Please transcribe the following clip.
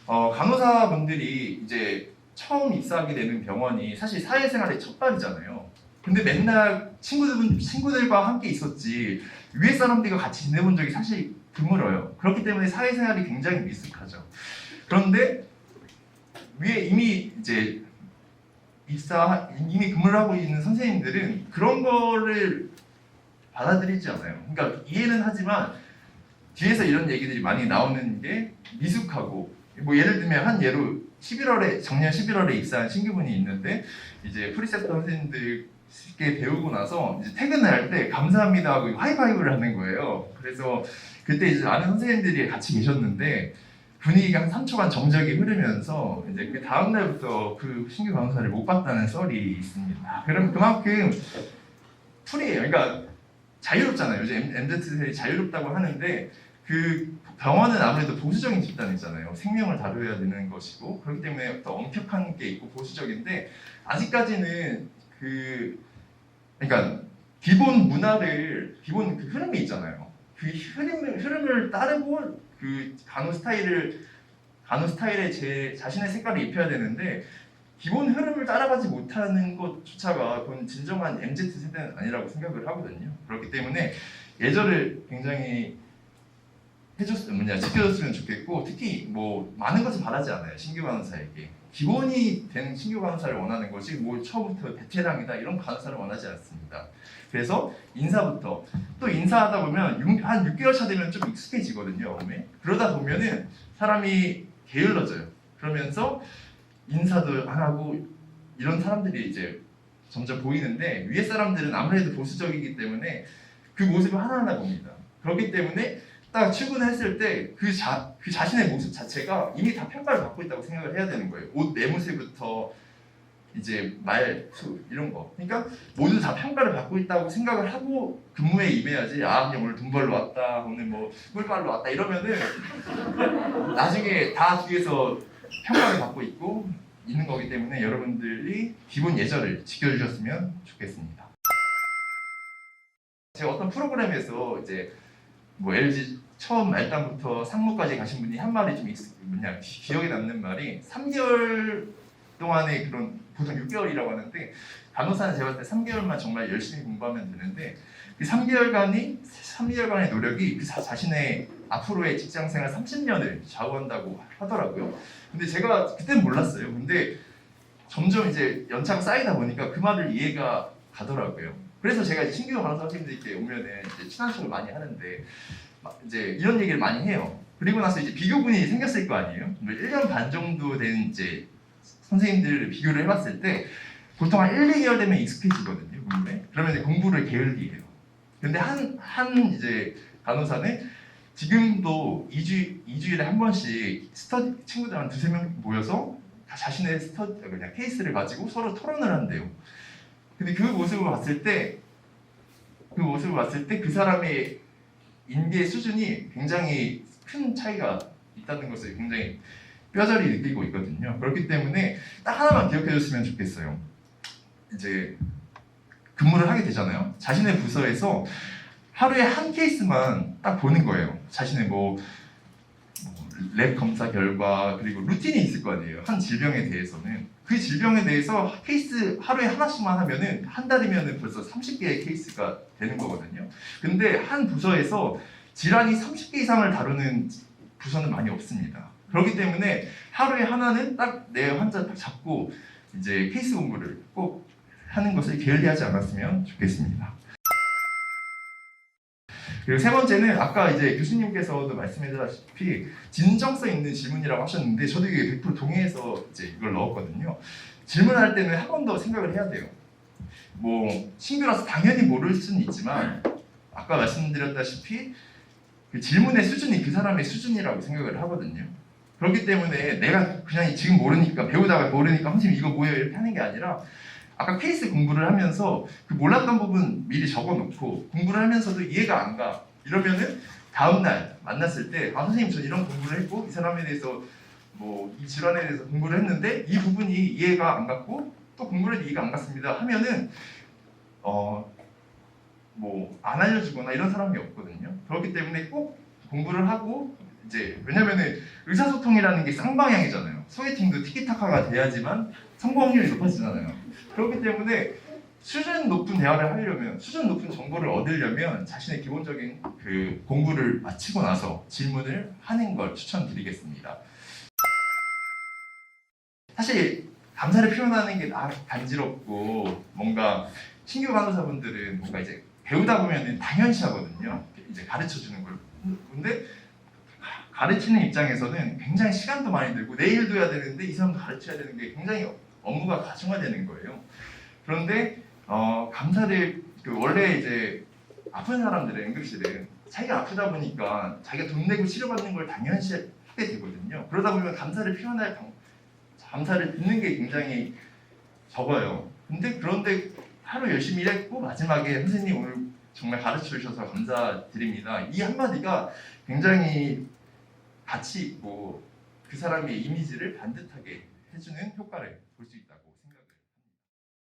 간호사분들이 이제 처음 입사하게 되는 병원이 사실 사회생활의 첫 발이잖아요. 근데 맨날 친구들과 함께 있었지 위에 사람들과 같이 지내본 적이 사실 드물어요. 그렇기 때문에 사회생활이 굉장히 미숙하죠. 그런데 위에 이미 이제 이미 근무를 하고 있는 선생님들은 그런 거를 받아들이지 않아요. 그러니까 이해는 하지만 뒤에서 이런 얘기들이 많이 나오는 게 미숙하고, 뭐 예를 들면 한 예로 작년 11월에 입사한 신규분이 있는데 이제 프리셉터 선생님들께 배우고 나서 이제 퇴근을 할 때 감사합니다 하고 하이파이브를 하는 거예요. 그래서 그때 이제 아는 선생님들이 같이 계셨는데 분위기가 한 3초간 정적이 흐르면서 이제 그 다음 날부터 그 신규 강사를 못 봤다는 썰이 있습니다. 그럼 그만큼 풀이에요. 그러니까 자유롭잖아요. 요즘 MZ세대이 자유롭다고 하는데 그 병원은 아무래도 보수적인 집단이잖아요. 생명을 다뤄야 되는 것이고 그렇기 때문에 더 엄격한 게 있고 보수적인데 아직까지는 그러니까 기본 문화를 기본 그 흐름이 있잖아요. 그 흐름을 따르고 그 간호 스타일의 제 자신의 색깔을 입혀야 되는데 기본 흐름을 따라가지 못하는 것조차가 그건 진정한 MZ 세대는 아니라고 생각을 하거든요. 그렇기 때문에 예절을 굉장히 지켜줬으면 좋겠고 특히 뭐 많은 것을 바라지 않아요. 신규 간호사에게 기본이 된 신규 간호사를 원하는 것이 뭐 처음부터 베테랑이다 이런 간호사를 원하지 않습니다. 그래서 인사부터 또 인사하다 보면 한 6개월 차 되면 좀 익숙해지거든요. 그러다 보면은 사람이 게을러져요. 그러면서 인사도 안 하고 이런 사람들이 이제 점점 보이는데 위에 사람들은 아무래도 보수적이기 때문에 그 모습을 하나하나 봅니다. 그렇기 때문에 딱 출근했을 때 그 자신의 모습 자체가 이미 다 평가를 받고 있다고 생각을 해야 되는 거예요. 옷 내무새부터 이제 말투 이런 거. 그러니까 모두 다 평가를 받고 있다고 생각을 하고 근무에 임해야지. 아 그냥 오늘 돈 벌러 왔다, 오늘 뭐 꿀 빨러 왔다 이러면은 나중에 다 뒤에서 평가를 받고 있는 거기 때문에 여러분들이 기본 예절을 지켜주셨으면 좋겠습니다. 제가 어떤 프로그램에서 이제 뭐 LG 처음 말단부터 상무까지 가신 분이 한 말이 좀 기억에 남는 말이 3개월 동안의 그런 보통 6개월이라고 하는데 간호사는 제가 봤을 때 3개월만 정말 열심히 공부하면 되는데 그 3개월간의 노력이 그 자신의 앞으로의 직장생활 30년을 좌우한다고 하더라고요. 근데 제가 그때는 몰랐어요. 근데 점점 이제 연차가 쌓이다 보니까 그 말을 이해가 가더라고요. 그래서 제가 신규 간호사 선생님들께 오면은 이제 친한 척을 많이 하는데 이제 이런 얘기를 많이 해요. 그리고 나서 이제 비교군이 생겼을 거 아니에요. 1년 반 정도 된 이제 선생님들을 비교를 해봤을 때 보통 한 1, 2개월 되면 익숙해지거든요. 그러면 이제 공부를 게을리 해요. 근데 한 이제 간호사는 지금도 2주일에 한 번씩 친구들 한 2-3명 모여서 자신의 그냥 케이스를 가지고 서로 토론을 한대요. 근데 그 모습을 봤을 때 그 사람의 인계 수준이 굉장히 큰 차이가 있다는 것을 굉장히 뼈저리 느끼고 있거든요. 그렇기 때문에 딱 하나만 기억해줬으면 좋겠어요. 이제 근무를 하게 되잖아요. 자신의 부서에서 하루에 한 케이스만 딱 보는 거예요. 자신의 랩 검사 결과 그리고 루틴이 있을 거 아니에요. 한 질병에 대해서는 그 질병에 대해서 케이스 하루에 하나씩만 하면은 한 달이면은 벌써 30개의 케이스가 되는 거거든요. 근데 한 부서에서 질환이 30개 이상을 다루는 부서는 많이 없습니다. 그렇기 때문에 하루에 하나는 딱 내 환자 딱 잡고 이제 케이스 공부를 꼭 하는 것을 게을리하지 않았으면 좋겠습니다. 그리고 세 번째는 아까 이제 교수님께서도 말씀해주셨다시피 진정성 있는 질문이라고 하셨는데 저도 이게 100% 동의해서 이제 이걸 넣었거든요. 질문할 때는 한 번 더 생각을 해야 돼요. 뭐 신규라서 당연히 모를 수는 있지만 아까 말씀드렸다시피 그 질문의 수준이 그 사람의 수준이라고 생각을 하거든요. 그렇기 때문에 내가 그냥 지금 모르니까 배우다가 모르니까 선생님 이거 뭐예요 이렇게 하는 게 아니라 아까 케이스 공부를 하면서 그 몰랐던 부분 미리 적어놓고 공부를 하면서도 이해가 안 가. 이러면은 다음날 만났을 때 아 선생님 저 이런 공부를 했고 이 사람에 대해서 뭐 이 질환에 대해서 공부를 했는데 이 부분이 이해가 안 갔고 또 공부를 해도 이해가 안 갔습니다 하면은 뭐 안 알려주거나 이런 사람이 없거든요. 그렇기 때문에 꼭 공부를 하고 이제 왜냐면은 의사소통이라는 게 쌍방향이잖아요. 소개팅도 티키타카가 돼야지만 성공 확률이 높아지잖아요. 그렇기 때문에 수준 높은 대화를 하려면, 수준 높은 정보를 얻으려면 자신의 기본적인 그 공부를 마치고 나서 질문을 하는 걸 추천드리겠습니다. 사실 감사를 표현하는 게 간지럽고 뭔가 신규 간호사분들은 뭔가 이제 배우다 보면은 당연시하거든요. 이제 가르쳐 주는 걸. 근데 가르치는 입장에서는 굉장히 시간도 많이 들고 내일도 해야 되는데 이 사람도 가르쳐야 되는 게 굉장히 업무가 가중화되는 거예요. 그런데 감사를 원래 이제 아픈 사람들의 응급실은 자기가 아프다 보니까 자기가 돈 내고 치료받는 걸 당연시 하게 되거든요. 그러다 보면 감사를 듣는 게 굉장히 적어요. 그런데 하루 열심히 일했고 마지막에 선생님 오늘 정말 가르쳐 주셔서 감사드립니다. 이 한마디가 굉장히 가치 있고 그 사람의 이미지를 반듯하게 해주는 효과를 볼 수 있다고